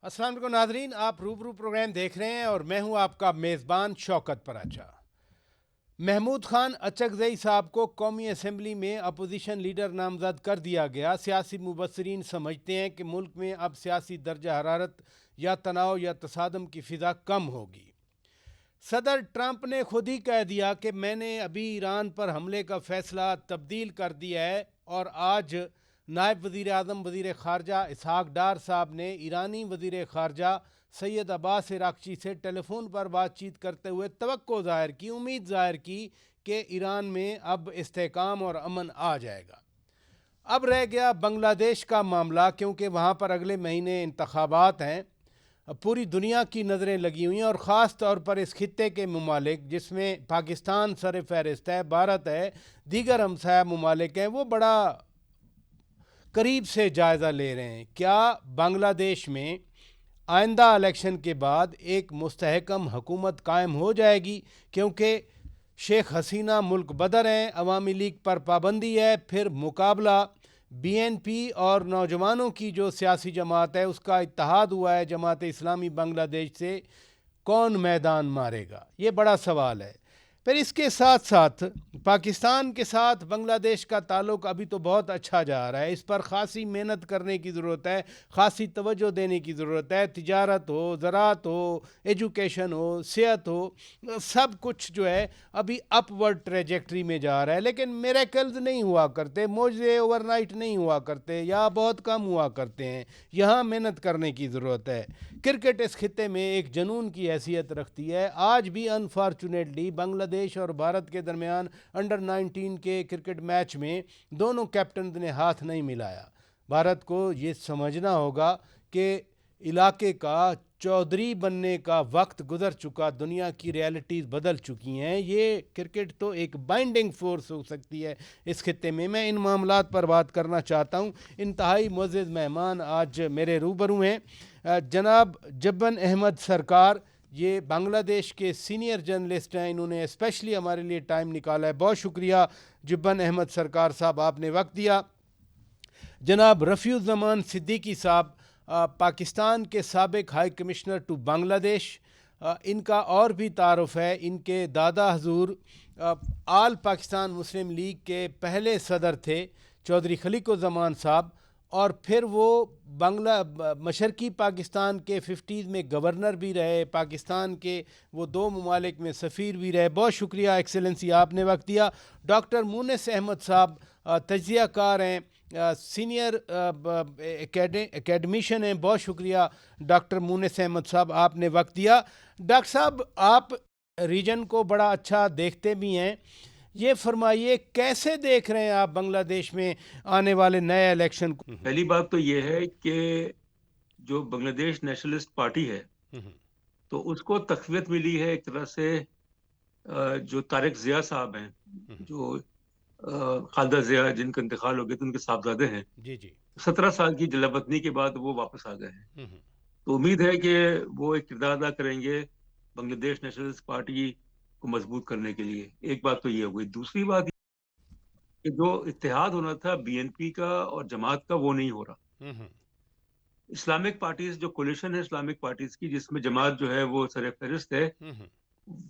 अस्सलाम वालेकुम नाजरीन, आप रूबरू प्रोग्राम देख रहे हैं और मैं हूं आपका मेज़बान शौकत पराचा। महमूद खान अचकजई साहब को कौमी असम्बली में अपोजिशन लीडर नामजद कर दिया गया। सियासी मुबसरीन समझते हैं कि मुल्क में अब सियासी दर्जा हरारत या तनाव या तसादम की फ़िज़ा कम होगी। सदर ट्रंप ने खुद ही कह दिया कि मैंने अभी ईरान पर हमले का फ़ैसला तब्दील कर दिया है और आज नायब वज़ीर आज़म वज़ीर ख़ारजा इसहाक डार साहब ने ईरानी वज़ीर ख़ारजा सैयद अब्बास इराक़ची से टेलीफोन पर बातचीत करते हुए तवक्को ज़ाहिर की, उम्मीद ज़ाहिर की कि ईरान में अब इस्तेहकाम और अमन आ जाएगा। अब रह गया बांग्लादेश का मामला, क्योंकि वहाँ पर अगले महीने इंतखाबात हैं। पूरी दुनिया की नज़रें लगी हुई हैं और ख़ास तौर पर इस खित्ते के ममालिक जिसमें पाकिस्तान सर फहरिस्त है, भारत है, दीगर हमसाया ममालिक हैं, वो बड़ा करीब से जायज़ा ले रहे हैं। क्या बांग्लादेश में आइंदा इलेक्शन के बाद एक मुस्तहकम हुकूमत कायम हो जाएगी? क्योंकि शेख हसीना मुल्क बदर हैं, अवामी लीग पर पाबंदी है, फिर मुकाबला बीएनपी और नौजवानों की जो सियासी जमात है उसका इत्तेहाद हुआ है जमात इस्लामी बांग्लादेश से। कौन मैदान मारेगा, ये बड़ा सवाल है। फिर इसके साथ साथ पाकिस्तान के साथ बांग्लादेश का ताल्लुक़ अभी तो बहुत अच्छा जा रहा है, इस पर ख़ासी मेहनत करने की ज़रूरत है, ख़ासी तवज्जो देने की ज़रूरत है। तिजारत हो, ज़राअत हो, एजुकेशन हो, सेहत हो, सब कुछ जो है अभी अपवर्ड ट्रेजेक्ट्री में जा रहा है। लेकिन मिरेकल्स नहीं हुआ करते, मोजे ओवरनाइट नहीं हुआ करते या बहुत कम हुआ करते हैं। यहाँ मेहनत करने की ज़रूरत है। क्रिकेट इस खित्ते में एक जुनून की हैसियत रखती है। आज भी अनफॉर्चुनेटली बांग्लादेश और भारत के दरमियान अंडर 19 के क्रिकेट मैच में दोनों कैप्टन ने हाथ नहीं मिलाया। भारत को ये समझना होगा कि इलाके का चौधरी बनने का वक्त गुजर चुका, दुनिया की रियलिटीज़ बदल चुकी हैं। ये क्रिकेट तो एक बाइंडिंग फोर्स हो सकती है इस खित्ते में। मैं इन मामलात पर बात करना चाहता हूँ। इंतहाई मुअज़्ज़ज़ मेहमान आज मेरे रूबरू हैं। जनाब जब्बन अहमद सरकार, ये बांग्लादेश के सीनियर जर्नलिस्ट हैं, इन्होंने स्पेशली हमारे लिए टाइम निकाला है। बहुत शुक्रिया जब्बन अहमद सरकार साहब, आपने वक्त दिया। जनाब रफ़ीउज़्ज़मान सिद्दीकी साहब, पाकिस्तान के साबिक हाई कमिश्नर टू बांग्लादेश, इनका और भी तारुफ़ है। इनके दादा हजूर आल पाकिस्तान मुस्लिम लीग के पहले सदर थे, चौधरी खलीक़ुज़्ज़मान साहब, और फिर वो मशरक़ी पाकिस्तान के 50s में गवर्नर भी रहे, पाकिस्तान के वो दो ममालिक में सफ़ीर भी रहे। बहुत शुक्रिया एक्सेलेंसी, आपने वक्त दिया। डॉक्टर मुनिस अहमद साहब तज्ज़िया कार हैं, सीनियर एकेडमिशन हैं। बहुत शुक्रिया डॉक्टर मुनिस अहमद साहब, आपने वक्त दिया। डॉक्टर साहब, आप रीजन को बड़ा अच्छा देखते भी हैं, ये फरमाइए कैसे देख रहे हैं आप बांग्लादेश में आने वाले नए इलेक्शन को? पहली बात तो ये है कि जो बांग्लादेश नेशनलिस्ट पार्टी है तो उसको तक़वियत मिली है एक तरह से। जो तारिक ज़िया साहब हैं, जो खालदा ज़िया जिनका इंतकाल हो गया तो उनके साहबजादे हैं, जी जी। 17 साल की जलावतनी के बाद वो वापस आ गए हैं। तो उम्मीद है कि वो एक किरदार अदा करेंगे बांग्लादेश नेशनलिस्ट पार्टी को मजबूत करने के लिए। एक बात तो ये हो गई। दूसरी बात कि जो इत्तेहाद होना था बीएनपी का और जमात का, वो नहीं हो रहा। इस्लामिक पार्टीज, जो कोलिशन है इस्लामिक पार्टीज की, जिसमें जमात जो है वो सरफहरिस्त है,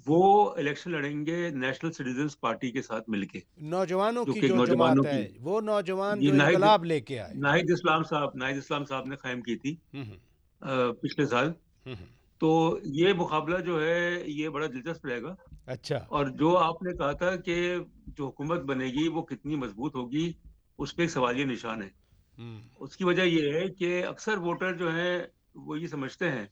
वो इलेक्शन लड़ेंगे नेशनल सिटीजन्स पार्टी के साथ मिलके, नौजवानों जो की कि एक जो नौजवानों जमात है, की वो नौजवान ये जो इनकलाब लेके आए। नाहिद इस्लाम साहब ने कायम की थी हम्म पिछले साल। हम्म। तो ये मुकाबला जो है ये बड़ा दिलचस्प रहेगा। अच्छा। और जो आपने कहा था कि जो हुकूमत बनेगी वो कितनी मजबूत होगी, उस पर एक सवालिया निशान है। हम्म उसकी वजह यह है कि अक्सर वोटर जो हैं वो ये समझते हैं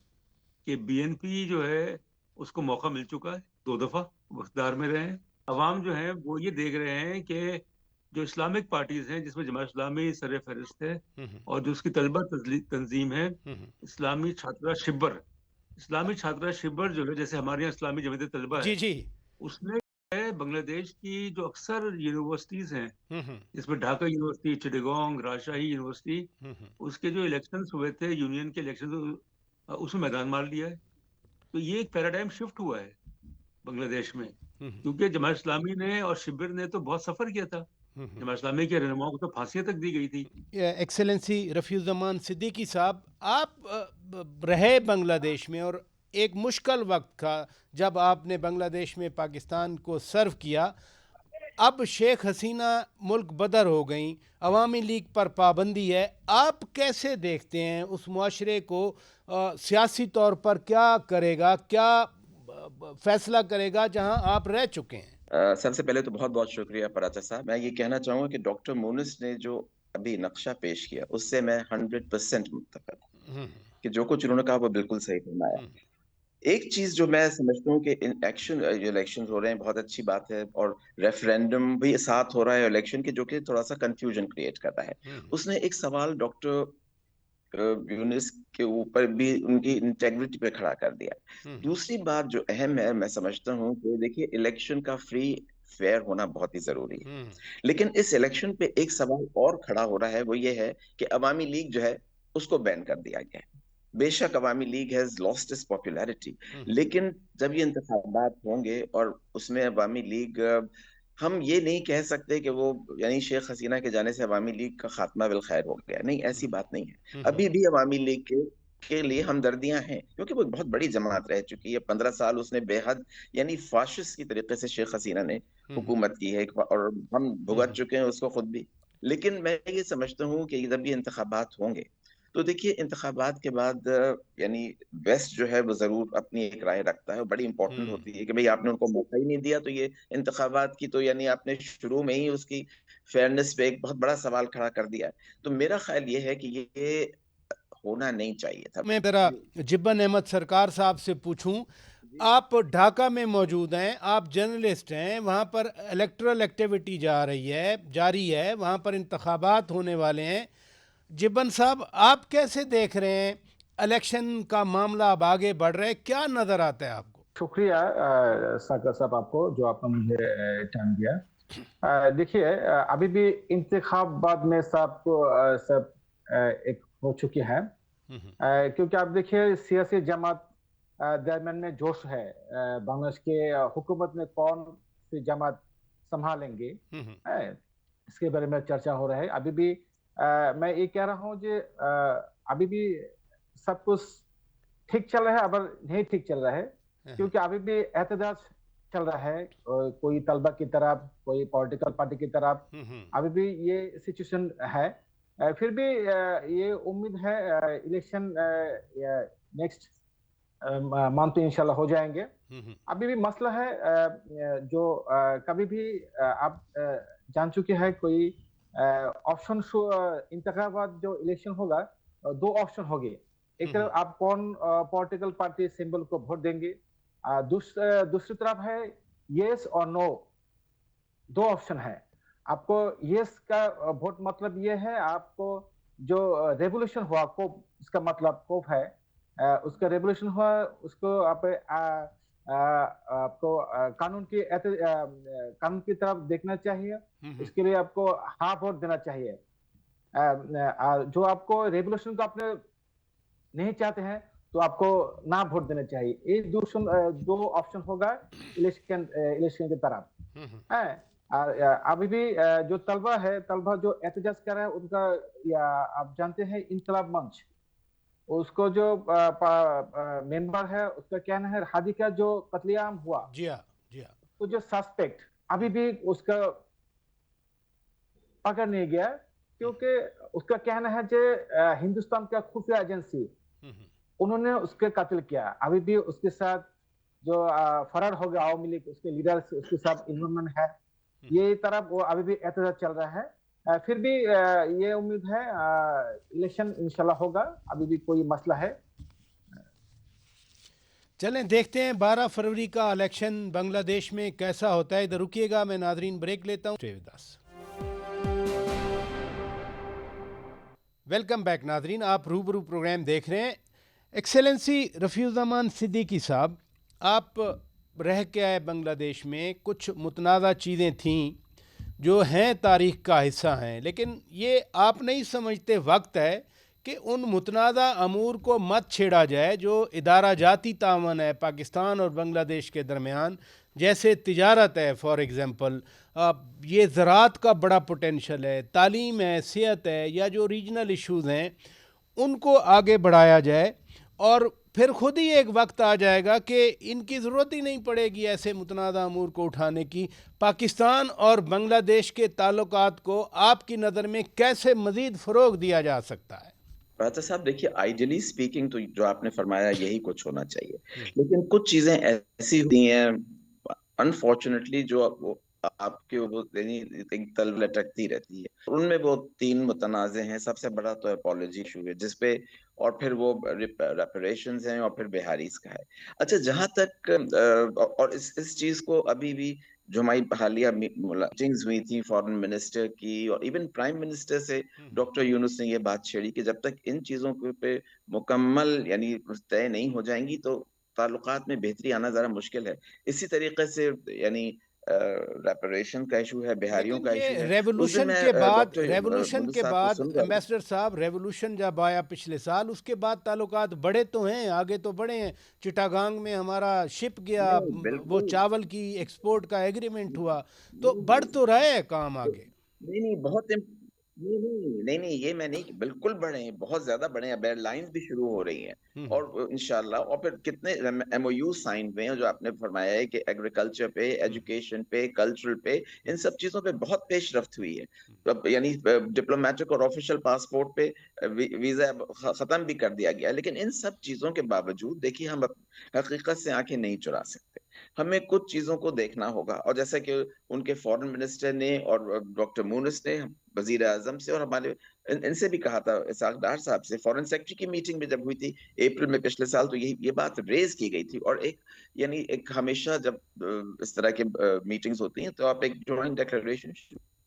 कि बीएनपी जो है उसको मौका मिल चुका है, 2 दफा वो इख्तियार में रहे हैं। अवाम जो है वो ये देख रहे हैं कि जो इस्लामिक पार्टीज हैं, जिसमें जमात इस्लामी सर फहरिस्त है, और जो उसकी तलबा तंजीम है हम्म। इस्लामी छात्रा शिब्बर। इस्लामी छात्रा शिब्बर जो है, जैसे हमारे यहाँ इस्लामी जमीयत तलबा जी है, जी। उसने है बांग्लादेश की जो अक्सर यूनिवर्सिटीज हैं, हम्म जिसमें ढाका यूनिवर्सिटी, चिटगांव, राजशाही यूनिवर्सिटी, हम्म उसके जो इलेक्शंस हुए थे, यूनियन के इलेक्शन, उसमें मैदान मार लिया है। तो ये एक पैराडाइम शिफ्ट हुआ है बांग्लादेश में, हम्म क्योंकि जमात इस्लामी ने और शिबिर ने तो बहुत सफर किया था। हम्म। जमात इस्लामी के रहनुमाओं को तो फांसियां तक दी गई थी। एक्सेलेंसी रफ़ीउज़्ज़मान सिद्दीकी साहब, आप रहे बांग्लादेश में और एक मुश्किल वक्त था जब आपने बांग्लादेश में पाकिस्तान को सर्व किया। अब शेख हसीना मुल्क बदर हो गई, अवामी लीग पर पाबंदी है। आप कैसे देखते हैं उस मुआशरे को? सियासी तौर पर क्या करेगा, क्या फैसला करेगा जहां आप रह चुके हैं? सबसे पहले तो बहुत बहुत शुक्रिया पराचा साहब। मैं ये कहना चाहूंगा कि डॉक्टर मोनिस ने जो अभी नक्शा पेश किया उससे मैं 100% मुत्तफिक हूँ कि जो कुछ उन्होंने कहा वो बिल्कुल सही फरमाया। एक चीज जो मैं समझता हूँ कि इन एक्शन जो इलेक्शन हो रहे हैं बहुत अच्छी बात है, और रेफरेंडम भी साथ हो रहा है इलेक्शन के, जो कि थोड़ा सा कंफ्यूजन क्रिएट कर रहा है। उसने एक सवाल डॉक्टर यूनिस के ऊपर भी उनकी इंटेग्रिटी पे खड़ा कर दिया। दूसरी बात जो अहम है, मैं समझता हूँ कि देखिए इलेक्शन का फ्री फेयर होना बहुत ही जरूरी है, लेकिन इस इलेक्शन पे एक सवाल और खड़ा हो रहा है, वो ये है कि अवामी लीग जो है उसको बैन कर दिया गया है। बेशक Awami League has lost its popularity, लेकिन जब ये इंतखाबात होंगे और उसमें अवामी लीग, हम ये नहीं कह सकते कि वो यानी शेख हसीना के जाने से अवामी लीग का खात्मा बिल खैर हो गया। नहीं, ऐसी बात नहीं है। अभी भी अवामी लीग के लिए हमदर्दियां हैं, क्योंकि वो बहुत बड़ी जमात रह चुकी है। 15 साल उसने बेहद यानी फाशिस्ट की तरीके से शेख हसीना ने हुकूमत की है, और हम भुगत चुके हैं उसको खुद भी। लेकिन मैं ये समझता हूँ कि जब ये इंतखाबात होंगे तो देखिए इंतखाबात के बाद यानी वेस्ट जो है वो जरूर अपनी एक राय रखता है, और बड़ी इंपॉर्टेंट होती है कि भाई आपने उनको मौका ही नहीं दिया, तो ये इंतखाबात की तो यानी आपने शुरू में ही उसकी फेयरनेस पे एक बहुत बड़ा सवाल खड़ा कर दिया है। तो मेरा ख्याल ये है कि ये होना नहीं चाहिए था। मैं जरा जिब्बन अहमद सरकार साहब से पूछूं, आप ढाका में मौजूद हैं, आप जर्नलिस्ट हैं, वहाँ पर इलेक्टोरल एक्टिविटी जारी है, वहाँ पर इंतखाबात होने वाले हैं। जिब्बन साहब, आप कैसे देख रहे हैं इलेक्शन का मामला? अब आगे बढ़ रहा है, क्या नजर आता है आपको? शुक्रिया सागर साहब आपको, जो आपने मुझे टाइम दिया। देखिए अभी भी इंतखाबात में सब एक हो चुकी है, क्योंकि आप देखिए सियासी जमात दरमियान में जोश है। बांग्लादेश के हुकूमत में कौन सी जमात संभालेंगे, इसके बारे में चर्चा हो रहा है। अभी भी मैं ये कह रहा हूँ कि अभी भी सब कुछ ठीक चल रहा है, अब नहीं ठीक चल रहा है, क्योंकि अभी भी एहतजाज चल रहा है, कोई तलबा की तरफ, कोई पॉलिटिकल पार्टी की तरफ। अभी भी ये सिचुएशन है। फिर भी ये उम्मीद है इलेक्शन नेक्स्ट मंथ इंशाल्लाह हो जाएंगे। अभी भी मसला है जो कभी भी आप जान चुके हैं, कोई ऑप्शन इंतखाबात जो इलेक्शन होगा, दो ऑप्शन होंगे। एक तरफ आप कौन पॉलिटिकल पार्टी सिंबल को वोट देंगे, दूसरी तरफ है यस और नो, दो ऑप्शन है। आपको यस का वोट मतलब ये है, आपको जो रेवोल्यूशन हुआ कोप, इसका मतलब कोप है, उसका रेवोल्यूशन हुआ, उसको आपको कानून की तरफ देखना चाहिए। इसके लिए आपको हाँ वोट देना चाहिए। जो आपको रेवोल्यूशन को आपने नहीं चाहते हैं तो आपको ना वोट देना चाहिए। ये दो ऑप्शन होगा इलेक्शन की तरफ है। अभी भी जो तलबा जो एहतजाज कर रहा है उनका, या आप जानते हैं इनकलाब मंच, उसको जो मेंबर है उसका कहना है हादी का जो कत्लेआम हुआ, जी हाँ, तो जो सस्पेक्ट अभी भी उसका पकड़ नहीं गया, क्योंकि उसका कहना है कि हिंदुस्तान का खुफिया एजेंसी उन्होंने उसके कत्ल किया। अभी भी उसके साथ जो फरार हो गया आवामी लीग, उसके लीडर उसके साथ इन्वॉल्वमेंट है। ये तरफ वो अभी भी एहतजाज चल रहा है। फिर भी ये उम्मीद है इलेक्शन इंशाल्लाह होगा। अभी भी कोई मसला है, चलें देखते हैं 12 फरवरी का इलेक्शन बांग्लादेश में कैसा होता है। इधर रुकिएगा, मैं नाजरीन ब्रेक लेता हूँ। वेलकम बैक नाजरीन, आप रूबरू प्रोग्राम देख रहे हैं। एक्सेलेंसी रफ़ीउज़्ज़मान सिद्दीकी साहब, आप रह के आए बांग्लादेश में, कुछ मुतनाज़ा चीज़ें थीं जो हैं तारीख़ का हिस्सा हैं, लेकिन ये आप नहीं समझते वक्त है कि उन मुतनाज़ा अमूर को मत छेड़ा जाए जो इदारा जाती तावन है पाकिस्तान और बांग्लादेश के दरमियान, जैसे तिजारत है फॉर एग्ज़ाम्पल, ये ज़राअत का बड़ा पोटेंशल है, तालीम है, सेहत है, या जो रीजनल इश्यूज़ हैं उनको आगे बढ़ाया जाए और फिर खुद ही एक वक्त आ जाएगा कि इनकी ज़रूरत ही नहीं पड़ेगी ऐसे मुतनाज़ा अमूर को उठाने की। पाकिस्तान और बांग्लादेश के ताल्लुकात को आपकी नज़र में कैसे मज़ीद फ़रोग़ दिया जा सकता है? राजा साहब देखिए, आइडियली स्पीकिंग तो जो आपने फरमाया यही कुछ होना चाहिए, लेकिन कुछ चीजें ऐसी होती हैं अनफॉर्चुनेटली जो आपके वो यानी एक तल लटकती रहती है। उनमें वो 3 मुतनाज़े हैं। सबसे बड़ा तो अपॉलजी इशू है जिसपे, और फिर वो रेपरेशंस हैं, और फिर बिहारीज़ का है। अच्छा, जहाँ तक और इस चीज़ को अभी भी जो हमारी हालिया मीटिंग्स हुई थी फॉरेन मिनिस्टर की और इवन प्राइम मिनिस्टर से डॉक्टर यूनुस ने ये बात छेड़ी कि जब तक इन चीज़ों के पे मुकम्मल यानी तय नहीं हो जाएँगी तो ताल्लुकात में बेहतरी आना ज़रा मुश्किल है। इसी तरीके से यानी रेपरेशन का इशू है, बिहारियों लेकिन का ये इशू है। उस दिन रेवोल्यूशन के मैं बाद डॉक्टर रेवोल्यूशन मुनव्वर के साहब को बाद सुन रहा था। एम्बेसडर साहब, रेवोल्यूशन जब आया पिछले साल, उसके बाद ताल्लुकात बढ़े तो हैं, आगे तो बढ़े हैं। चिटागांग में हमारा शिप गया, नहीं, वो बिल्कुल। चावल की एक्सपोर्ट का एग्रीमेंट हुआ, तो बढ़ नहीं, तो रहे हैं काम आगे। नहीं, नहीं, बहुत नहीं, ये मैं नहीं, बिल्कुल बढ़े हैं, बहुत ज़्यादा बढ़े हैं। अब एयरलाइंस भी शुरू हो रही हैं हम्म, और इंशाल्लाह, और फिर कितने एमओयू साइन हुए हैं, जो आपने फरमाया है कि एग्रीकल्चर पे, एजुकेशन पे, कल्चरल पे, इन सब चीज़ों पे बहुत पेशरफ्त हुई है। तो अब यानी डिप्लोमेटिक और ऑफिशियल पासपोर्ट पे वीज़ा अब खत्म भी कर दिया गया है। लेकिन इन सब चीज़ों के बावजूद देखिए, हम हकीकत से आँखें नहीं चुरा सकते। हमें कुछ चीज़ों को देखना होगा, और जैसा कि उनके फॉरेन मिनिस्टर ने और डॉक्टर मूनिस ने वज़ीर आज़म से और हमारे इनसे भी कहा था, इसहाक डार साहब से, फॉरेन सेक्रेटरी की मीटिंग में जब हुई थी अप्रैल में पिछले साल, तो यही ये बात रेज़ की गई थी। और एक यानी एक हमेशा जब इस तरह के मीटिंग्स होती हैं तो आप एक जॉइंट डिक्लेरेशन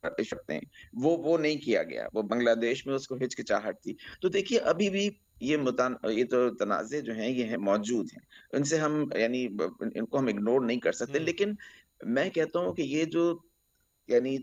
कर सकते हैं। वो नहीं किया गया। वो बांग्लादेश में उसको हिचकिचाहट थी। तो देखिए, अभी भी ये तो तनाज़े जो हैं, ये हैं, मौजूद हैं। इनसे हम यानी इनको हम इग्नोर नहीं कर सकते। लेकिन मैं कहता हूँ कि ये जो यानी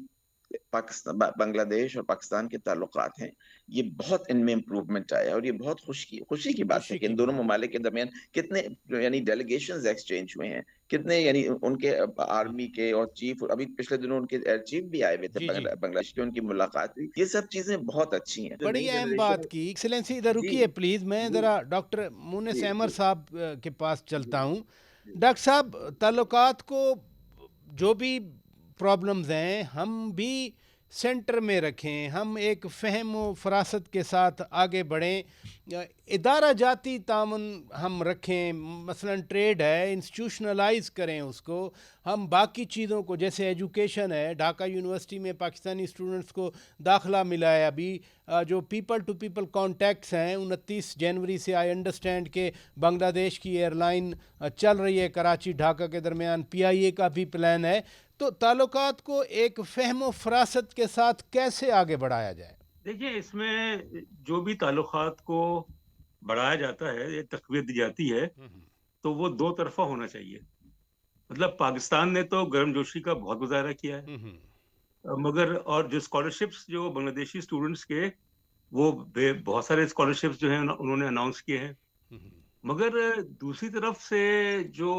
बांग्लादेश और पाकिस्तान के ताल्लुकात हैं, ये बहुत इनमें इम्प्रूवमेंट आया है, और ये बहुत खुशी की बात है खुशी कि की इन दोनों बात है। ममालिक के दरमियान कितने यानी डेलीगेशंस एक्सचेंज हुए हैं, कितने यानी उनके आर्मी के और चीफ, अभी पिछले दिनों उनके एयर चीफ भी आए हुए थे जी जी, बांग्लादेश के, उनकी मुलाकात हुई। ये सब चीजें बहुत अच्छी हैं। जो बड़ी नई अहम बात जनरेशन। की। एक्सेलेंसी इधर जी, रुकिए प्लीज़, मैं जी, ज़रा डॉक्टर मुनिस जी, अहमद जी, साहब के पास जी, चलता हूँ। जी, डॉक्टर साहब, ताल्लुकात को जो भी प्रॉब्लम्स हैं हम भी सेंटर में रखें, हम एक फ़हम व फ़रासत के साथ आगे बढ़ें, इदारा जाती तामुन हम रखें, मसलन ट्रेड है इंस्टीट्यूशनलाइज करें उसको। हम बाकी चीज़ों को, जैसे एजुकेशन है, ढाका यूनिवर्सिटी में पाकिस्तानी स्टूडेंट्स को दाखला मिला है अभी, जो पीपल टू पीपल कॉन्टैक्ट्स हैं, 29 जनवरी से आई अंडरस्टैंड के बांग्लादेश की एयरलाइन चल रही है कराची ढाका के दरमियान, पीआईए का भी प्लान है। तो ताल्लुकात को एक फ़हम व फ़रासत के साथ कैसे आगे बढ़ाया जाए? देखिए, इसमें जो भी ताल्लुकात को बढ़ाया जाता है, ये तक़वियत दी जाती है, तो वो दो तरफ़ा होना चाहिए। मतलब पाकिस्तान ने तो गर्मजोशी का बहुत मुज़ाहरा किया है, मगर और जो स्कॉलरशिप्स जो बांग्लादेशी स्टूडेंट्स के, वो बहुत सारे स्कॉलरशिप्स जो हैं उन्होंने अनाउंस किए हैं। मगर दूसरी तरफ से जो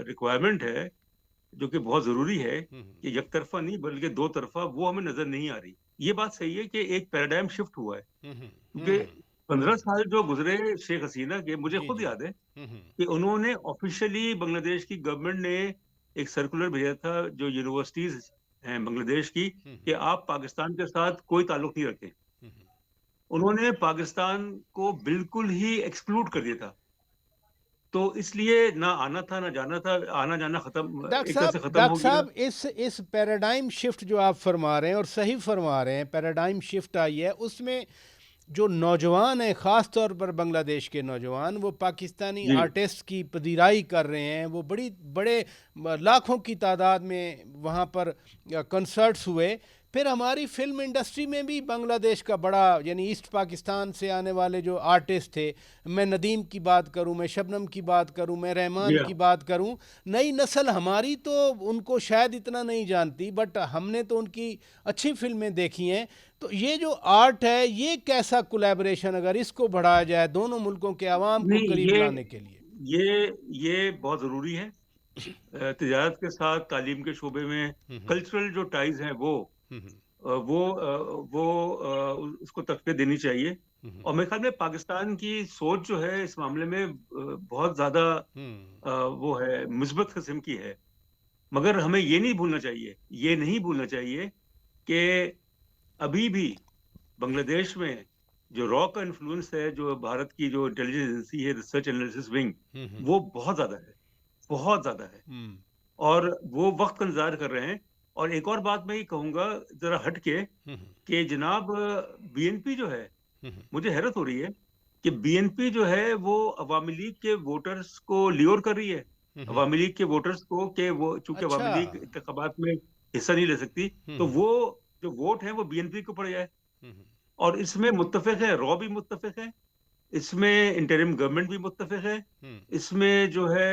रिक्वायरमेंट है, जो कि बहुत ज़रूरी है कि एक तरफ़ा नहीं बल्कि दो तरफ़ा, वो हमें नज़र नहीं आ रही। ये बात सही है कि एक पैराडाइम शिफ्ट हुआ है, क्योंकि 15 साल जो गुज़रे शेख हसीना के, मुझे जी खुद जी। याद है कि उन्होंने ऑफ़िशियली बांग्लादेश की गवर्नमेंट ने एक सर्कुलर भेजा था जो यूनिवर्सिटीज़ हैं बांग्लादेश की, कि आप पाकिस्तान के साथ कोई ताल्लुक नहीं रखें। उन्होंने पाकिस्तान को बिल्कुल ही एक्सक्लूड कर दिया था। तो इसलिए ना आना था, ना जाना था, आना-जाना खत्म, एक तरह से खत्म हो डॉक्टर गया। साहब, इस पैराडाइम शिफ्ट जो आप फरमा रहे हैं और सही फरमा रहे हैं, पैराडाइम शिफ्ट आई है, उसमें जो नौजवान हैं, ख़ास तौर पर बांग्लादेश के नौजवान, वो पाकिस्तानी जी। आर्टिस्ट की पजीराई कर रहे हैं। वो बड़े लाखों की तादाद में वहाँ पर कंसर्ट्स हुए। फिर हमारी फिल्म इंडस्ट्री में भी बांग्लादेश का बड़ा, यानी ईस्ट पाकिस्तान से आने वाले जो आर्टिस्ट थे, मैं नदीम की बात करूं, मैं शबनम की बात करूं, मैं जी रहमान हाँ। की बात करूं, नई नस्ल हमारी तो उनको शायद इतना नहीं जानती, बट हमने तो उनकी अच्छी फिल्में देखी हैं। तो ये जो आर्ट है, ये कैसा कोलैबोरेशन अगर इसको बढ़ाया जाए दोनों मुल्कों के अवाम को नहीं, करीब लाने के लिए? ये बहुत ज़रूरी है। तिजारत के साथ, तालीम के शोबे में, कल्चरल जो टाइज़ हैं वो उसको तक़वियत देनी चाहिए। और मेरे ख्याल में पाकिस्तान की सोच जो है इस मामले में बहुत ज्यादा वो है, मुस्बत किस्म की है। मगर हमें ये नहीं भूलना चाहिए कि अभी भी बांग्लादेश में जो रॉ का इन्फ्लुएंस है, जो भारत की जो इंटेलिजेंस एजेंसी है, रिसर्च एनालिसिस विंग, वो बहुत ज्यादा है, बहुत ज्यादा है। और वो वक्त का इंतजार कर रहे हैं। और एक और बात मैं ये कहूंगा जरा हट के, कि जनाब बीएनपी जो है, मुझे हैरत हो रही है कि बीएनपी जो है वो अवामी लीग के वोटर्स को ल्योर कर रही है, अवामी लीग के वोटर्स को, कि वो चूंकि अच्छा। अवामी लीग इंतखाबात में हिस्सा नहीं ले सकती, तो वो जो वोट है वो बीएनपी को पड़ जाए। और इसमें मुत्तफिक है, रॉ भी मुत्तफिक है, इसमें इंटरिम गवर्नमेंट भी मुत्तफिक है, इसमें जो है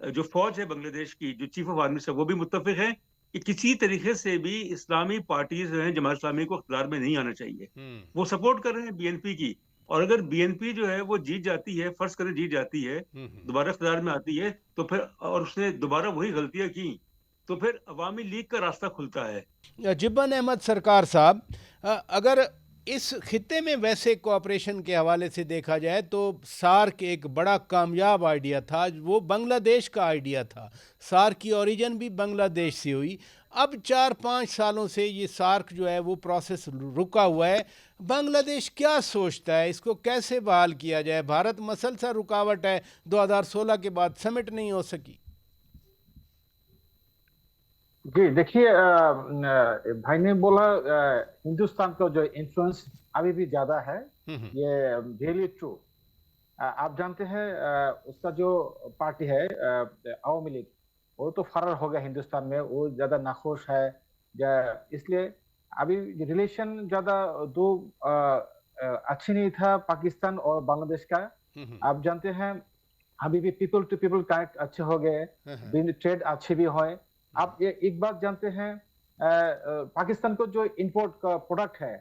जो फौज है बांग्लादेश की, जो चीफ ऑफ आर्मी है, वो भी मुत्तफिक है कि किसी तरीके से भी इस्लामी पार्टीज जो है, जमात इस्लामी को इख्तियार में नहीं आना चाहिए। वो सपोर्ट कर रहे हैं बीएनपी की। और अगर बीएनपी जो है वो जीत जाती है, फर्ज करें जीत जाती है, दोबारा इख्तियार में आती है, तो फिर और उसने दोबारा वही गलतियां की, तो फिर अवामी लीग का रास्ता खुलता है। जिब्बन अहमद सरकार साहब, अगर इस खित्ते में वैसे कोऑपरेशन के हवाले से देखा जाए तो सार्क एक बड़ा कामयाब आइडिया था, वो बांग्लादेश का आइडिया था। सार्क की ओरिजिन भी बांग्लादेश से हुई। अब 4-5 सालों से ये सार्क जो है वो प्रोसेस रुका हुआ है। बांग्लादेश क्या सोचता है, इसको कैसे बहाल किया जाए? भारत मसलसल रुकावट है, 2016 के बाद समिट नहीं हो सकी। जी देखिए, भाई ने बोला हिंदुस्तान का जो इन्फ्लुएंस अभी भी ज्यादा है, ये रियली ट्रू। आप जानते हैं उसका जो पार्टी है अवामी लीग, वो तो फरार हो गया हिंदुस्तान में, वो ज्यादा नाखुश है। इसलिए अभी रिलेशन ज्यादा दो अच्छी नहीं था पाकिस्तान और बांग्लादेश का। आप जानते हैं अभी भी पीपल टू पीपल कनेक्ट अच्छे हो गए, ट्रेड अच्छे भी हुए। आप ये एक बात जानते हैं, पाकिस्तान को जो इंपोर्ट का प्रोडक्ट है,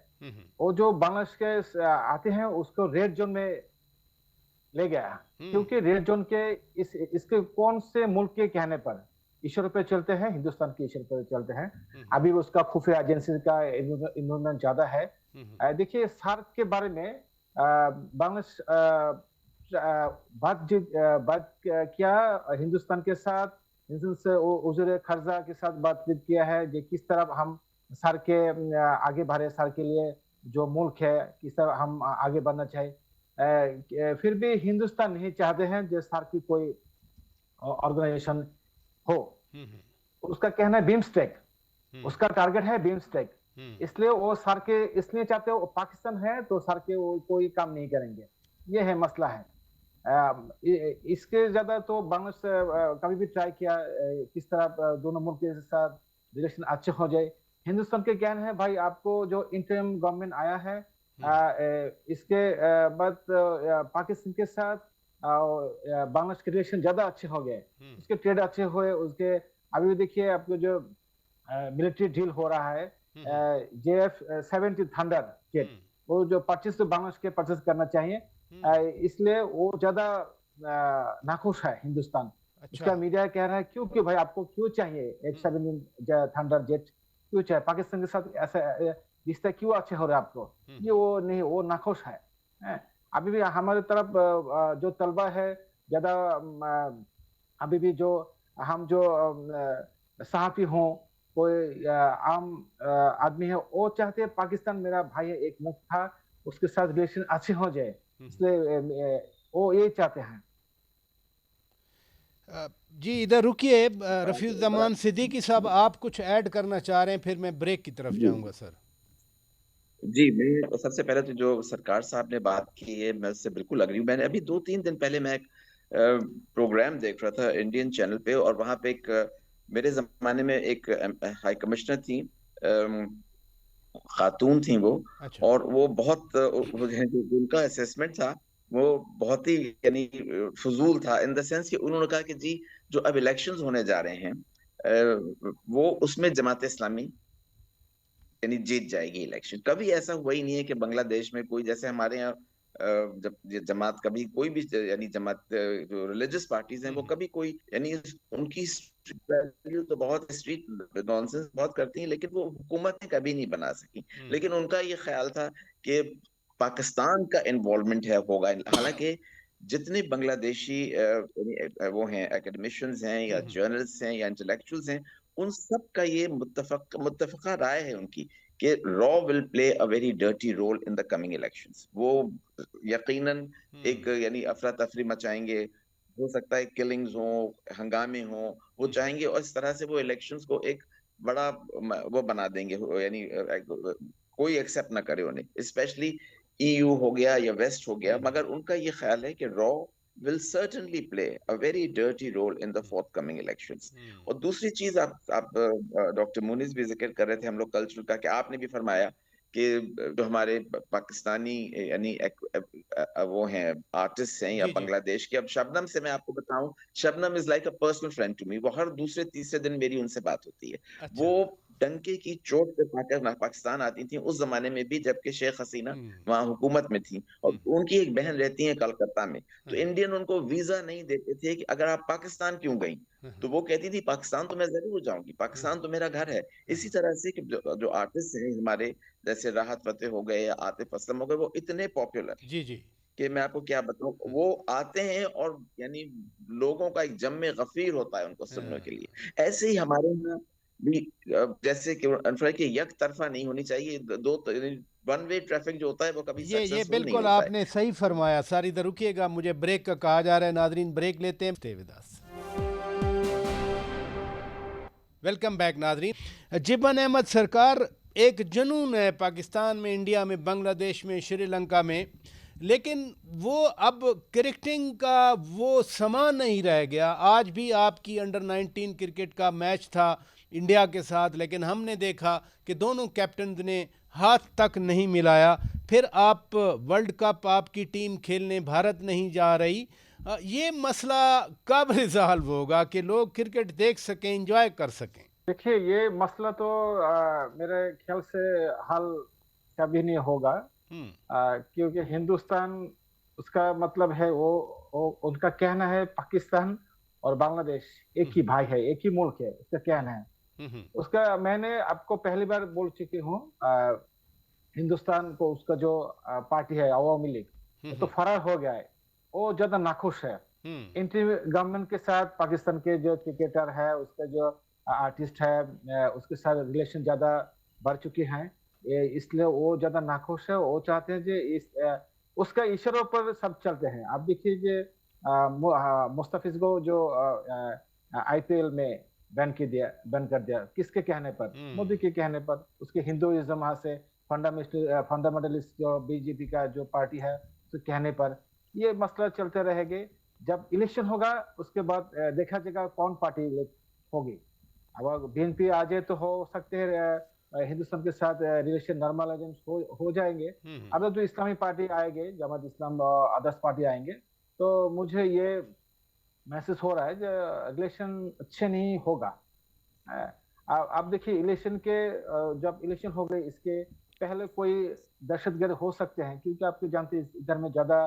वो जो बांग्लादेश के आते हैं उसको रेड जोन में ले गया, क्योंकि रेड जोन के इसके कौन से मुल्क के कहने पर इशारे पे चलते हैं, हिंदुस्तान के इशारे पे चलते हैं। अभी उसका खुफिया एजेंसी का इन्वॉल्वमेंट ज्यादा है। देखिए सार्क के बारे में बांग्लादेश बात किया हिंदुस्तान के साथ, से उजूर खर्जा के साथ बातचीत किया है कि किस तरह हम सार्क के आगे बढ़े, सार्क के लिए जो मुल्क है किस तरह हम आगे बढ़ना चाहिए। फिर भी हिंदुस्तान नहीं चाहते हैं जो सार्क की कोई ऑर्गेनाइजेशन हो। उसका कहना है बिम्स्टेक, उसका टारगेट है बिम्स्टेक। इसलिए वो सार्क के इसलिए चाहते हो, पाकिस्तान है तो सार्क के वो कोई काम नहीं करेंगे, ये है मसला है। इसके ज्यादा तो बांग्लादेश कभी भी ट्राई किया किस तरह दोनों मुल्क के साथ रिलेशन अच्छे हो जाए। हिंदुस्तान के कहना है भाई आपको जो इंटरिम गवर्नमेंट आया है, इसके बाद पाकिस्तान के साथ बांग्लादेश के रिलेशन ज्यादा अच्छे हो गए, उसके ट्रेड अच्छे हुए। उसके अभी देखिए आपको जो मिलिट्री डील हो रहा है, JF-70 थंडर जेट, वो जो परचेस तो बांग्लादेश के परचेस करना चाहिए, इसलिए वो ज्यादा नाखुश है हिंदुस्तान। इसका मीडिया कह रहा है क्योंकि भाई आपको क्यों चाहिए F-17 थंडर जेट, क्यों चाहिए? पाकिस्तान के साथ ऐसा रिश्ता क्यों अच्छे हो रहे आपको? ये वो नहीं, वो नाखुश है। अभी भी हमारे तरफ जो तलबा है ज्यादा, अभी भी जो हम जो सहाफी हों, कोई आम आदमी है, वो चाहते हैं पाकिस्तान मेरा भाई है, एक मुल्क था, उसके साथ रिलेशन अच्छे हो जाए, इसलिए वो ये चाहते हैं। जी इधर रुकिए, रफीउज़्ज़मान सिद्दीकी साहब आप कुछ ऐड करना चाह रहे हैं, फिर मैं ब्रेक की तरफ जाऊंगा सर। जी, मैं सबसे पहले तो जो सरकार साहब ने बात की है, मैं उससे बिल्कुल अग्री हूँ। मैंने अभी 2-3 दिन पहले मैं एक प्रोग्राम देख रहा था इंडियन चैनल पे, और वहां पे एक मेरे जमाने में एक हाई कमिश्नर थी, खातून थी वो। अच्छा। और वो बहुत जो उनका असेसमेंट था वो बहुत ही यानी फजूल था, इन द सेंस कि उन्होंने कहा कि जी जो अब इलेक्शंस होने जा रहे हैं वो उसमें जमात इस्लामी यानी जीत जाएगी इलेक्शन। कभी ऐसा हुआ ही नहीं है कि बांग्लादेश में कोई, जैसे हमारे यहाँ जब ये जमात कभी कोई भी यानी जमात जो रिलीजियस पार्टीज हैं वो कभी कोई यानी उनकी वैल्यू तो बहुत स्ट्रीट नॉनसेंस बहुत करती हैं, लेकिन वो हुकूमतें कभी नहीं बना सकी। लेकिन उनका ये ख्याल था कि पाकिस्तान का इन्वॉल्वमेंट है होगा। हालांकि जितने बांग्लादेशी वो हैं एकेडमिशियंस हैं या जर्नलिस्ट हैं या इंटेलेक्चुअल्स हैं, उन सब का ये मुत्तफका राय है उनकी कि रॉ will play a very dirty role in the coming elections. वो यकीनन एक यानी अफरा तफरी मचाएंगे, हो सकता है किलिंग्स हो, हंगामे हो, वो चाहेंगे और इस तरह से वो इलेक्शंस को एक बड़ा वो बना देंगे, यानी कोई एक्सेप्ट ना करे उन्हें, स्पेशली ईयू हो गया या वेस्ट हो गया। मगर उनका ये ख्याल है कि raw will certainly play a very dirty role in the forthcoming elections। और दूसरी चीज आप डॉक्टर मुनीस भी जिक्र कर रहे थे हम लोग कल्चरल का, कि आपने भी फरमाया कि जो हमारे पाकिस्तानी यानी वो हैं आर्टिस्ट हैं या जी जी। बांग्लादेश के। अब शबनम से मैं आपको बताऊं, Shabnam is like a personal friend to me. वो हर दूसरे तीसरे दिन मेरी उनसे बात होती है। अच्छा। वो डंके की चोट पे पाकिस्तान आती थी उस जमाने में भी, जबकि शेख हसीना वहां हुकूमत में थी, और उनकी एक बहन रहती है कलकत्ता में। तो इंडियन उनको वीजा नहीं देते थे कि अगर आप पाकिस्तान क्यों गई, तो वो कहती थी पाकिस्तान तो मैं जरूर जाऊंगी, पाकिस्तान तो मेरा घर है। इसी तरह से कि जो आर्टिस्ट हैं हमारे, जैसे राहत फतेह हो गए या आतिफ असलम हो गए, वो इतने पॉपुलर जी जी। कि मैं आपको क्या बताऊं। वो आते हैं और यानी लोगों का एक जम गफीर होता है उनको सुनने के लिए। ऐसे ही हमारे यहाँ भी जैसे कि यक तरफा नहीं होनी चाहिए, दो वन वे ट्रैफिक जो होता है वो कभी ये सक्सेसफुल नहीं बिल्कुल होता है। आपने सही फरमाया। सारी इधर रुकिएगा, मुझे ब्रेक का कहा जा रहा है। नाजरीन ब्रेक लेते हैं, stay with us. Welcome back नाजरीन। जिबन अहमद सरकार एक जुनून है पाकिस्तान में, इंडिया में, बांग्लादेश में, श्रीलंका में, लेकिन वो अब क्रिकेटिंग का वो समा नहीं रह गया। आज भी आपकी अंडर 19 क्रिकेट का मैच था इंडिया के साथ, लेकिन हमने देखा कि दोनों कैप्टन ने हाथ तक नहीं मिलाया। फिर आप वर्ल्ड कप आपकी टीम खेलने भारत नहीं जा रही। ये मसला कब रिजॉल्व होगा कि लोग क्रिकेट देख सकें, एंजॉय कर सकें? देखिए, ये मसला तो मेरे ख्याल से हल कभी नहीं होगा, क्योंकि हिंदुस्तान उसका मतलब है वो उनका कहना है पाकिस्तान और बांग्लादेश एक ही भाई है, एक ही मुल्क है, उसका कहना है। उसका मैंने आपको पहली बार बोल चुकी हूँ। हिंदुस्तान को उसका जो पार्टी है अवामी लीग, वो तो फरार हो गया है, वो ज्यादा नाखुश है इंटी गवर्नमेंट के साथ। पाकिस्तान के जो क्रिकेटर है, उसका जो आर्टिस्ट है, उसके साथ रिलेशन ज्यादा बढ़ चुके हैं, इसलिए वो ज्यादा नाखुश है। वो चाहते हैं कि उसका इशारों पर सब चलते हैं। आप देखिए कि मुस्तफिज को जो आईपीएल में बैन कर दिया, किसके कहने पर? मोदी के कहने पर। उसके हिंदुइज्म वहां से फंडामेंटलिस्ट जो बीजेपी का जो पार्टी है, उसके कहने पर ये मसला चलते रहेंगे। जब इलेक्शन होगा उसके बाद देखा जाएगा कौन पार्टी होगी। अब बीएनपी आ जाए तो हो सकते हैं हिंदुस्तान के साथ रिलेशन नॉर्मलाइजेशन हो जाएंगे। अब जो इस्लामी पार्टी आएंगे, जमात इस्लाम और अदर्स पार्टी आएंगे, तो मुझे ये महसूस हो रहा है कि रिलेशन अच्छे नहीं होगा। आप देखिए इलेक्शन के जब इलेक्शन हो गए, इसके पहले कोई दहशतगर्द हो सकते हैं, क्योंकि आपको जानते हैं इधर में ज्यादा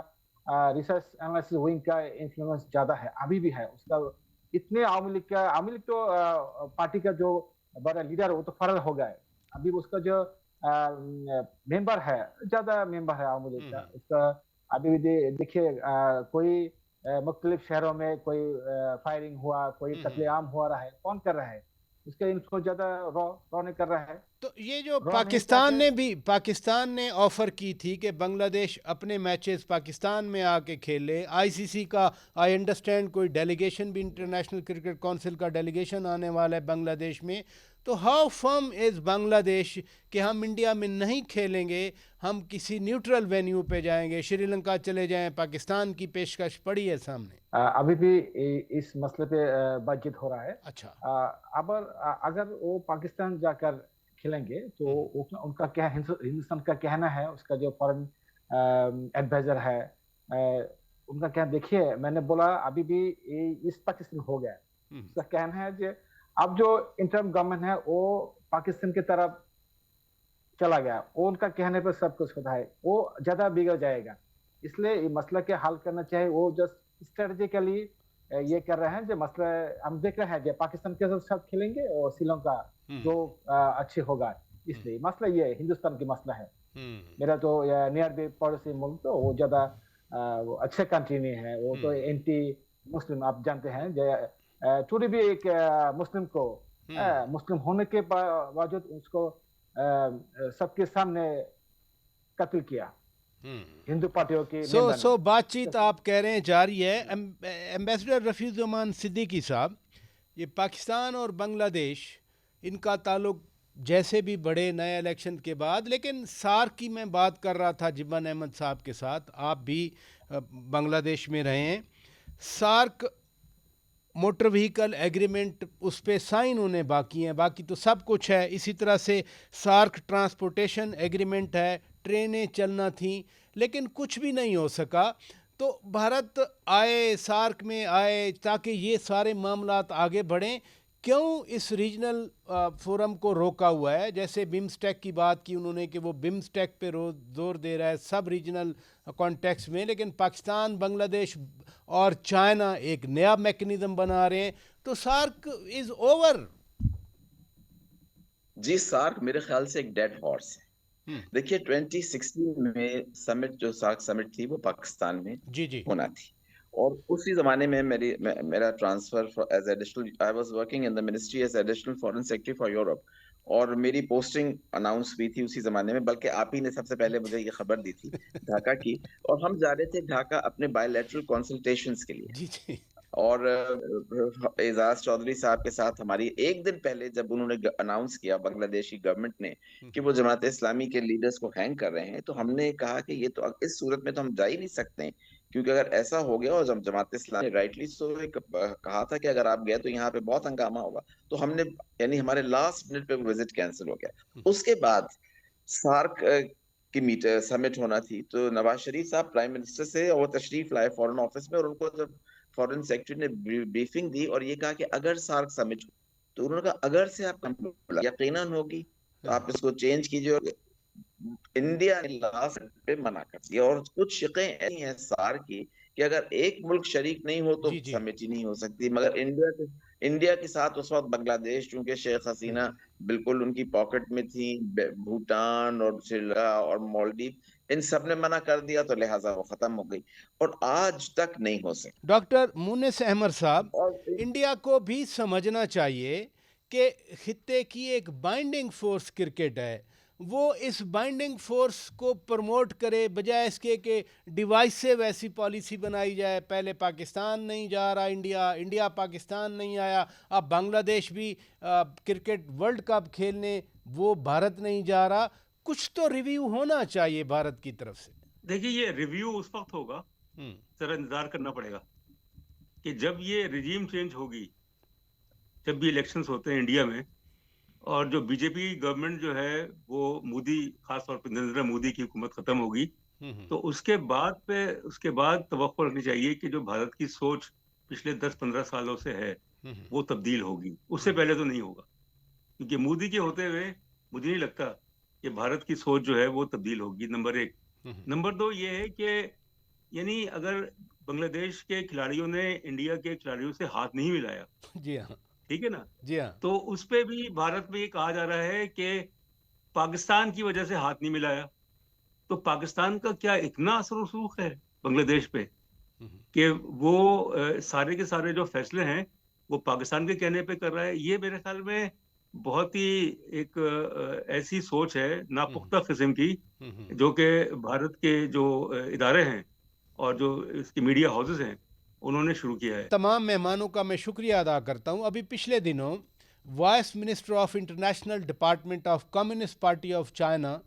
रिसर्च एनालिसिस विंग का इन्फ्लुएंस ज्यादा है, अभी भी है उसका। इतने आवामी लीग तो पार्टी का जो बड़ा लीडर है वो तो फरार हो गया है। अभी उसका जो मेंबर है, ज्यादा मेंबर है आवामी लीग का, उसका अभी भी देखिए कोई मुख्तलिफ शहरों में कोई फायरिंग हुआ, कोई कत्लेआम हो रहा है, कौन कर रहा है? उसके इनको ज्यादा रॉ रॉ नहीं कर रहा है। तो ये जो रॉ नहीं चाहते। पाकिस्तान ने ऑफर की थी कि बांग्लादेश अपने मैचेस पाकिस्तान में आके खेले, आईसीसी का आई अंडरस्टैंड कोई डेलीगेशन भी, इंटरनेशनल क्रिकेट काउंसिल का डेलीगेशन आने वाला है बांग्लादेश में। तो हाउ फर्म इज़ बांग्लादेश कि हम इंडिया में नहीं खेलेंगे, हम किसी न्यूट्रल वेन्यू पे जाएंगे, श्रीलंका चले जाएं, पाकिस्तान की पेशकश पड़ी है सामने। अभी भी इस मसले पे बातचीत हो रहा है। अच्छा। अब अगर वो पाकिस्तान जाकर खेलेंगे तो उनका क्या हिंदुस्तान का कहना है, उसका जो फॉरेन एडवाइजर है उनका क्या? देखिए, मैंने बोला अभी भी इस पाकिस्तान हो गया। उसका कहना है कि अब जो इंटरम गवर्नमेंट है वो पाकिस्तान की तरफ चला गया, वो उनका कहने पर सब कुछ होता है, वो ज्यादा बिगड़ जाएगा। इसलिए ये मसला के हल करना चाहिए। वो जस्ट स्ट्रेटेजिकली ये कर रहे हैं जो मसला हम देख रहे हैं जो पाकिस्तान के साथ खेलेंगे और श्रीलंका जो अच्छी होगा, इसलिए मसला ये हिंदुस्तान की मसला है। मेरा तो नियर बाई पड़ोसी मुल्क तो वो ज्यादा वो अच्छे कंट्री नहीं है, वो तो एंटी मुस्लिम आप जानते हैं जो टूरी भी एक मुस्लिम को मुस्लिम होने के बावजूद उसको सबके सामने कत्ल किया हिंदू पार्टियों के मेंबर सो ने। बातचीत आप कह रहे हैं जारी है। एम्बेसडर रफीजुज्जमान सिद्दीकी साहब, ये पाकिस्तान और बांग्लादेश इनका ताल्लुक जैसे भी बढ़े नए इलेक्शन के बाद, लेकिन सार्क की मैं बात कर रहा था जिब्बान अहमद साहब के साथ, आप भी बांग्लादेश में रहे हैं। सार्क मोटर व्हीकल एग्रीमेंट उस पर साइन होने बाकी हैं, बाकी तो सब कुछ है। इसी तरह से सार्क ट्रांसपोर्टेशन एग्रीमेंट है, ट्रेनें चलना थीं, लेकिन कुछ भी नहीं हो सका। तो भारत आए, सार्क में आए ताकि ये सारे मामलात आगे बढ़ें। क्यों इस रीजनल फोरम को रोका हुआ है? जैसे बिम्स्टेक की बात की उन्होंने कि वो बिम्स्टेक पे जोर दे रहा है सब रीजनल कॉन्टेक्स्ट में, लेकिन पाकिस्तान, बांग्लादेश और चाइना एक नया मैकेनिज्म बना रहे हैं, तो सार्क इज ओवर। जी, सार्क मेरे ख्याल से एक डेड हॉर्स है। देखिए 2016 में समिट जो सार्क समिट थी वो पाकिस्तान में जी होना थी, और उसी जमाने में मेरा transfer as additional, I was working in the ministry as additional foreign secretary for Europe, और मेरी पोस्टिंग अनाउंस हुई थी उसी जमाने में, बल्कि आप ही ने सबसे पहले मुझे ये खबर दी थी ढाका की, और हम जा रहे थे ढाका अपने बायलैटरल कंसल्टेशंस के लिए। जी और एजाज चौधरी साहब के साथ हमारी एक दिन पहले जब उन्होंने अनाउंस किया बांग्लादेशी गवर्नमेंट ने कि वो जमात इस्लामी के लीडर्स को हैंग कर रहे हैं, तो हमने कहा कि ये तो इस सूरत में तो हम जा ही नहीं सकते, क्योंकि अगर ऐसा हो गया, और जब जमात इस्लामी राइटली सो कहा था कि अगर आप गए तो यहाँ पे बहुत हंगामा होगा, तो हमने यानी हमारे लास्ट मिनट पे विजिट कैंसिल हो गया। उसके बाद सार्क की समिट होना थी, तो नवाज शरीफ साहब प्राइम मिनिस्टर से वो तशरीफ लाए फॉरेन ऑफिस में, और उनको जब फॉरेन सेक्रेटरी ने ब्रीफिंग दी और ये कहा कि अगर सार्क समिट, तो उन्होंने कहा अगर से आप यकीनन होगी तो आप इसको चेंज कीजिए, और इंडिया ने लास्ट पे मना कर दिया। और कुछ शिकें ऐसी हैं सार्क की कि अगर एक मुल्क शरीक नहीं हो तो जी समिट ही नहीं हो सकती, मगर इंडिया के साथ उस वक्त बांग्लादेश, चूंकि शेख हसीना बिल्कुल उनकी पॉकेट में थी, भूटान और श्रीलंका और मालदीव, इन सब ने मना कर दिया, तो लिहाजा वो खत्म हो गई, और आज तक नहीं हो सकती। डॉक्टर मुनिस अहमद साहब, और इंडिया को भी समझना चाहिए कि खित्ते की एक बाइंडिंग फोर्स क्रिकेट है, वो इस बाइंडिंग फोर्स को प्रमोट करे, बजाय इसके कि डिवाइसिव ऐसी पॉलिसी बनाई जाए। पहले पाकिस्तान नहीं जा रहा इंडिया, इंडिया पाकिस्तान नहीं आया, अब बांग्लादेश भी क्रिकेट वर्ल्ड कप खेलने वो भारत नहीं जा रहा। कुछ तो रिव्यू होना चाहिए भारत की तरफ से। देखिए, ये रिव्यू उस वक्त होगा, जरा इंतजार करना पड़ेगा कि जब ये रिजीम चेंज होगी, जब भी इलेक्शंस होते हैं इंडिया में, और जो बीजेपी गवर्नमेंट जो है वो मोदी, खासतौर पर नरेंद्र मोदी की हुकूमत खत्म होगी, तो उसके बाद तवक्को रखनी चाहिए कि जो भारत की सोच पिछले 10-15 सालों से है वो तब्दील होगी। उससे पहले तो नहीं होगा, क्योंकि मोदी के होते हुए मुझे नहीं लगता कि भारत की सोच जो है वो तब्दील होगी, नंबर एक। नंबर दो ये है कि यानी अगर बांग्लादेश के खिलाड़ियों ने इंडिया के खिलाड़ियों से हाथ नहीं मिलाया, जी हाँ, ठीक है ना, जी हाँ, तो उस पे भी भारत में ये कहा जा रहा है कि पाकिस्तान की वजह से हाथ नहीं मिलाया। तो पाकिस्तान का क्या इतना असर रसूख है बांग्लादेश पे कि वो सारे के सारे जो फैसले हैं वो पाकिस्तान के कहने पे कर रहा है? ये मेरे ख्याल में बहुत ही एक ऐसी सोच है नापुख्ता किस्म की, जो कि भारत के जो इदारे हैं और जो इसके मीडिया हाउसेस हैं उन्होंने शुरू किया है। तमाम मेहमानों का मैं शुक्रिया अदा करता हूं। अभी पिछले दिनों vice minister of international department of communist party of China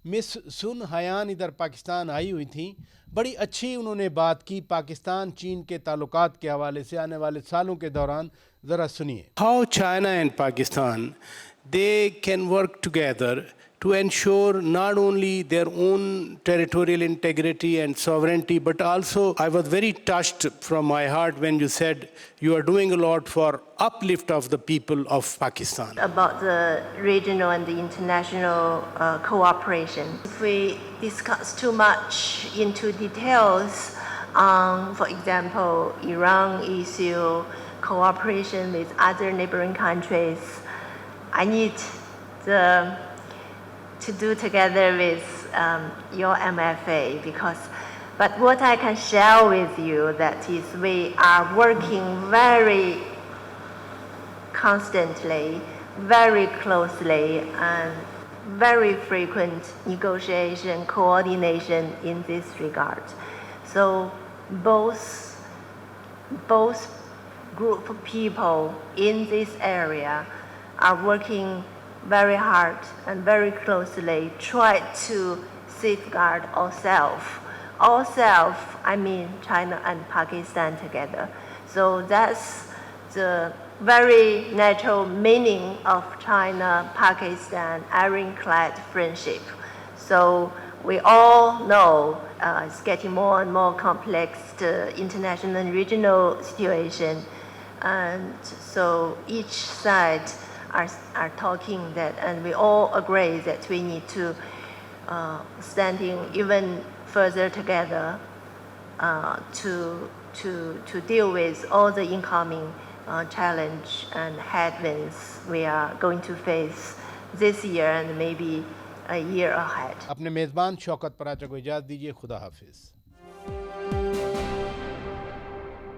miss soon Hayyan इधर पाकिस्तान आई हुई थी। बड़ी अच्छी उन्होंने बात की पाकिस्तान चीन के ताल्लुकात के हवाले से आने वाले सालों के दौरान। ज़रा सुनिए। How China and Pakistan they can work together to ensure not only their own territorial integrity and sovereignty, but also I was very touched from my heart when you said you are doing a lot for uplift of the people of Pakistan. About the regional and the international cooperation. If we discuss too much into details on, for example, Iran issue, cooperation with other neighboring countries, I need to do together with your MFA but what I can share with you that is we are working very constantly, very closely and very frequent negotiation, coordination in this regard. So both group of people in this area are working very hard and very closely, try to safeguard ourselves. Ourselves, I mean China and Pakistan together. So that's the very natural meaning of China-Pakistan ironclad friendship. So we all know it's getting more and more complex, the international and regional situation. And so each side are talking that, and we all agree that we need to standing even further together to deal with all the incoming challenge and headwinds we are going to face this year and maybe a year ahead. अपने मेज़बान शौकत पराचा को इजाज़त दीजिए। खुदा हाफिज़।